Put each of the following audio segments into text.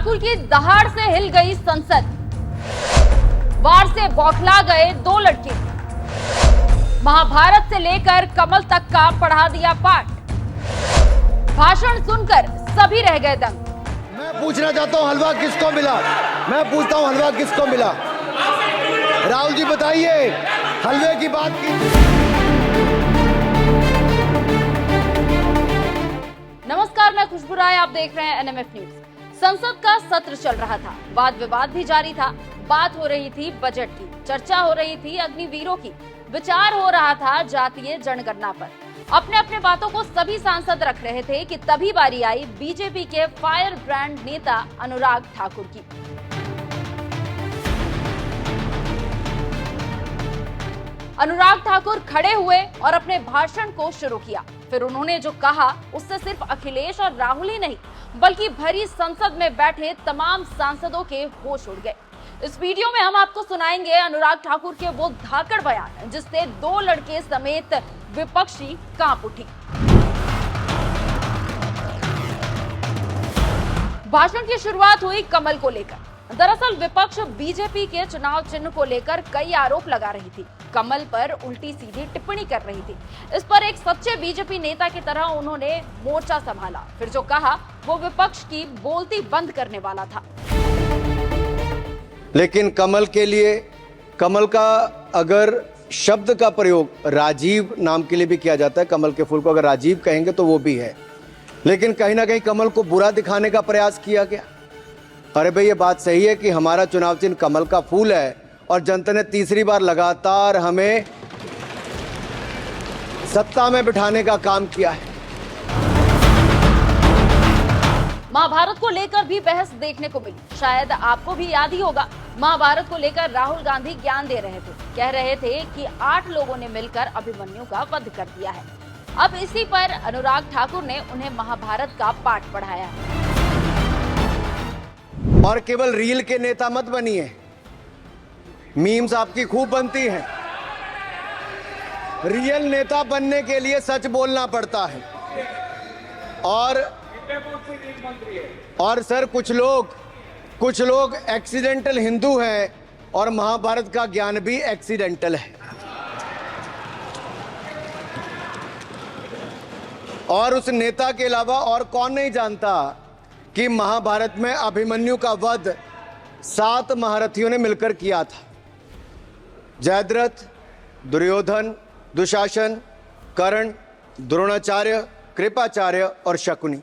ठाकुर की दहाड़ से हिल गई संसद, वार से बौखला गए दो लड़के, महाभारत से लेकर कमल तक का पढ़ा दिया पाठ, भाषण सुनकर सभी रह गए दंग। मैं पूछना चाहता हूं हलवा किसको मिला? मैं पूछता हूं हलवा किसको मिला? राहुल जी बताइए, हलवे की बात की। नमस्कार, मैं खुशबू राय, आप देख रहे हैं एनएमएफ न्यूज। संसद का सत्र चल रहा था, वाद विवाद भी जारी था, बात हो रही थी बजट की, चर्चा हो रही थी अग्निवीरों की, विचार हो रहा था जातीय जनगणना पर। अपने अपने बातों को सभी सांसद रख रहे थे कि तभी बारी आई बीजेपी के फायर ब्रांड नेता अनुराग ठाकुर की। अनुराग ठाकुर खड़े हुए और अपने भाषण को शुरू किया। फिर उन्होंने जो कहा उससे सिर्फ अखिलेश और राहुल ही नहीं बल्कि भरी संसद में बैठे तमाम सांसदों के होश उड़ गए। इस वीडियो में हम आपको सुनाएंगे अनुराग ठाकुर के वो धाकड़ बयान जिससे दो लड़के समेत विपक्षी कांप उठी। भाषण की शुरुआत हुई कमल को लेकर। दरअसल विपक्ष बीजेपी के चुनाव चिन्ह को लेकर कई आरोप लगा रही थी, कमल पर उल्टी सीधी टिप्पणी कर रही थी। इस पर एक सच्चे बीजेपी नेता की तरह उन्होंने मोर्चा संभाला। फिर जो कहा वो विपक्ष की बोलती बंद करने वाला था। लेकिन कमल के लिए, कमल का अगर शब्द का प्रयोग राजीव नाम के लिए भी किया जाता है, कमल के फूल को अगर राजीव कहेंगे तो वो भी है, लेकिन कहीं ना कहीं कमल को बुरा दिखाने का प्रयास किया गया। अरे भाई, ये बात सही है कि हमारा चुनाव चिन्ह कमल का फूल है और जनता ने तीसरी बार लगातार हमें सत्ता में बिठाने का काम किया है। महाभारत को लेकर भी बहस देखने को मिली। शायद आपको भी याद ही होगा, महाभारत को लेकर राहुल गांधी ज्ञान दे रहे थे, कह रहे थे कि 8 लोगों ने मिलकर अभिमन्यु का वध कर दिया है। अब इसी पर अनुराग ठाकुर ने उन्हें महाभारत का पाठ पढ़ाया है। और केवल रील के नेता मत बनिए, मीम्स आपकी खूब बनती हैं। रियल नेता बनने के लिए सच बोलना पड़ता है। और सर कुछ लोग एक्सीडेंटल हिंदू हैं और महाभारत का ज्ञान भी एक्सीडेंटल है। और उस नेता के अलावा और कौन नहीं जानता कि महाभारत में अभिमन्यु का वध 7 महारथियों ने मिलकर किया था। जयद्रथ, दुर्योधन, दुशासन, कर्ण, द्रोणाचार्य, कृपाचार्य और शकुनी।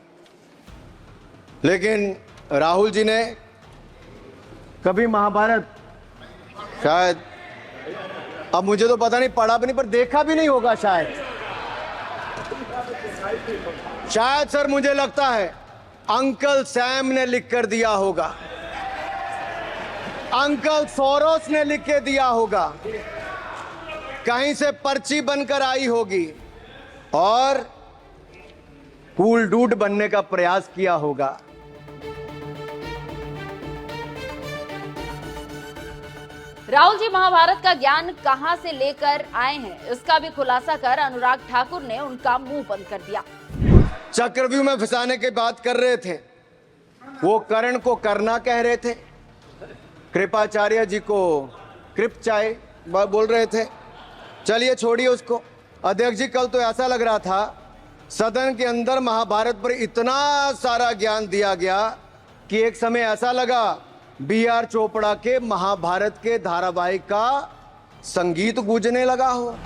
लेकिन राहुल जी ने कभी महाभारत, शायद, अब मुझे तो पता नहीं, पढ़ा भी नहीं, पर देखा भी नहीं होगा शायद सर मुझे लगता है अंकल सैम ने लिख कर दिया होगा, अंकल सोरोस ने लिख के दिया होगा, कहीं से पर्ची बनकर आई होगी और कूल डूड बनने का प्रयास किया होगा। राहुल जी महाभारत का ज्ञान कहां से लेकर आए हैं, इसका भी खुलासा कर अनुराग ठाकुर ने उनका मुंह बंद कर दिया। चक्रव्यूह में फंसाने की बात कर रहे थे, वो कर्ण को करना कह रहे थे, कृपाचार्य जी को कृपचाय बोल रहे थे। चलिए छोड़िए उसको। अध्यक्ष जी, कल तो ऐसा लग रहा था सदन के अंदर महाभारत पर इतना सारा ज्ञान दिया गया कि एक समय ऐसा लगा BR चोपड़ा के महाभारत के धारावाहिक का संगीत गूंजने लगा हो।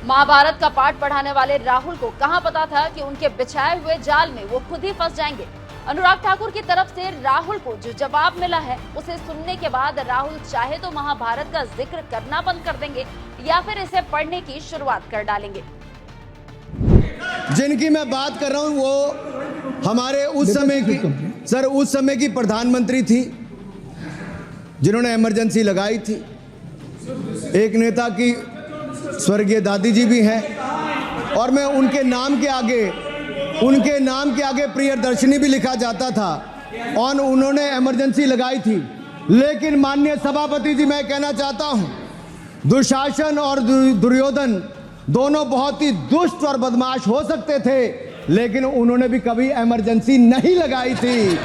महाभारत का पाठ पढ़ाने वाले राहुल को कहां पता था कि उनके बिछाए हुए जाल में वो खुद ही फंस जाएंगे। अनुराग ठाकुर की तरफ से राहुल को जो जवाब मिला है उसे सुनने के बाद राहुल चाहे तो महाभारत का जिक्र करना बंद कर देंगे या फिर इसे पढ़ने की शुरुआत कर डालेंगे। जिनकी मैं बात कर रहा हूं वो हमारे उस समय की प्रधानमंत्री थी जिन्होंने इमरजेंसी लगाई थी। एक नेता की स्वर्गीय दादी जी भी हैं और मैं उनके नाम के आगे प्रियदर्शनी भी लिखा जाता था और उन्होंने इमरजेंसी लगाई थी। लेकिन माननीय सभापति जी, मैं कहना चाहता हूं, दुशासन और दुर्योधन दोनों बहुत ही दुष्ट और बदमाश हो सकते थे, लेकिन उन्होंने भी कभी इमरजेंसी नहीं लगाई थी।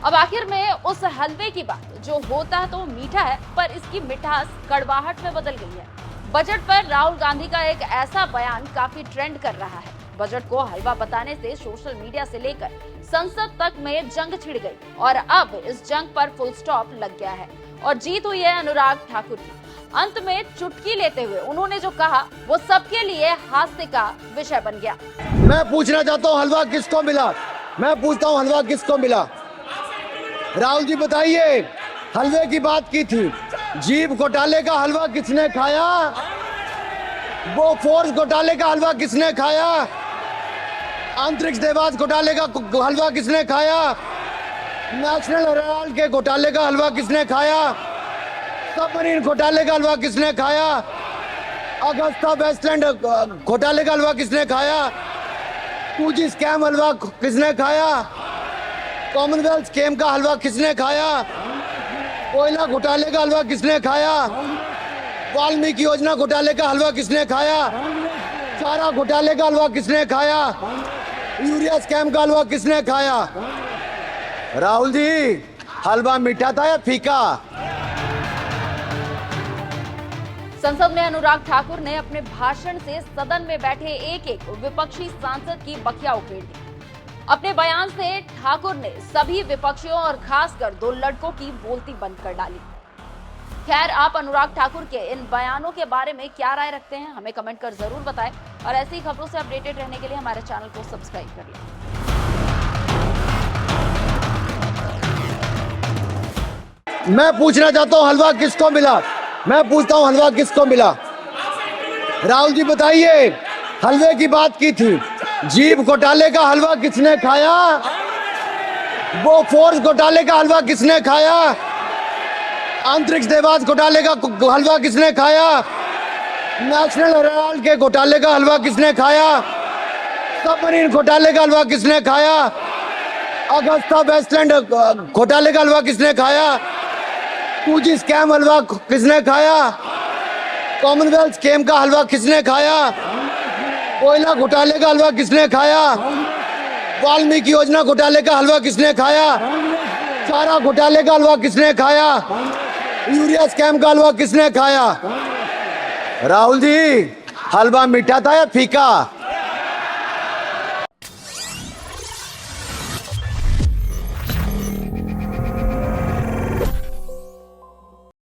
अब आखिर में उस हलवे की बात जो होता तो मीठा है पर इसकी मिठास कड़वाहट में बदल गई है। बजट पर राहुल गांधी का एक ऐसा बयान काफी ट्रेंड कर रहा है। बजट को हलवा बताने से सोशल मीडिया से लेकर संसद तक में जंग छिड़ गई और अब इस जंग पर फुल स्टॉप लग गया है और जीत हुई है अनुराग ठाकुर की। अंत में चुटकी लेते हुए उन्होंने जो कहा वो सबके लिए हास्य का विषय बन गया। मैं पूछना चाहता हूँ हलवा किसको मिला? मैं पूछता हूँ हलवा किसको मिला? राहुल जी बताइए, हलवे की बात की थी, जीभ घोटाले का हलवा किसने खाया? वो फोर्स घोटाले का हलवा किसने खाया? अंतरिक्ष देवास घोटाले का हलवा किसने खाया? नेशनल हेराल्ड के घोटाले का हलवा किसने खाया? सबमरीन घोटाले का हलवा किसने खाया? अगस्ता वेस्टलैंड घोटाले का हलवा किसने खाया? 2G स्कैम हलवा किसने खाया? कॉमनवेल्थ स्कीम का हलवा किसने खाया? कोयला घोटाले का हलवा किसने खाया? वाल्मीकि योजना घोटाले का हलवा किसने खाया? चारा घोटाले का हलवा किसने खाया? यूरिया स्कैम का हलवा किसने खाया? राहुल जी, हलवा मीठा था या फीका? संसद में अनुराग ठाकुर ने अपने भाषण से सदन में बैठे एक एक विपक्षी सांसद की बखिया उखेड़ दी। अपने बयान से ठाकुर ने सभी विपक्षियों और खासकर दो लड़कों की बोलती बंद कर डाली। खैर, आप अनुराग ठाकुर के इन बयानों के बारे में क्या राय रखते हैं, हमें कमेंट कर जरूर बताएं और ऐसी खबरों से अपडेटेड रहने के लिए हमारे चैनल को सब्सक्राइब कर लें। मैं पूछना चाहता हूँ हलवा किसको मिला? मैं पूछता हूँ हलवा किसको मिला? राहुल जी बताइए, हलवे की बात की थी, जीभ घोटाले का हलवा किसने खाया? वो फोर्स घोटाले का हलवा किसने खाया? अंतरिक्ष देवास घोटाले का हलवा किसने खाया? नेशनल हेराल्ड के घोटाले का हलवा किसने खाया? सबमरीन घोटाले का हलवा किसने खाया? अगस्ता वेस्टलैंड घोटाले का हलवा किसने खाया? 2G स्कैम हलवा किसने खाया? कॉमनवेल्थ स्कीम का हलवा किसने खाया? कोयला घोटाले का हलवा किसने खाया? वाल्मीकि योजना घोटाले का हलवा किसने खाया? चारा घोटाले का हलवा किसने खाया? यूरिया स्कैम का हलवा किसने खाया? राहुल जी, हलवा मीठा था या फीका?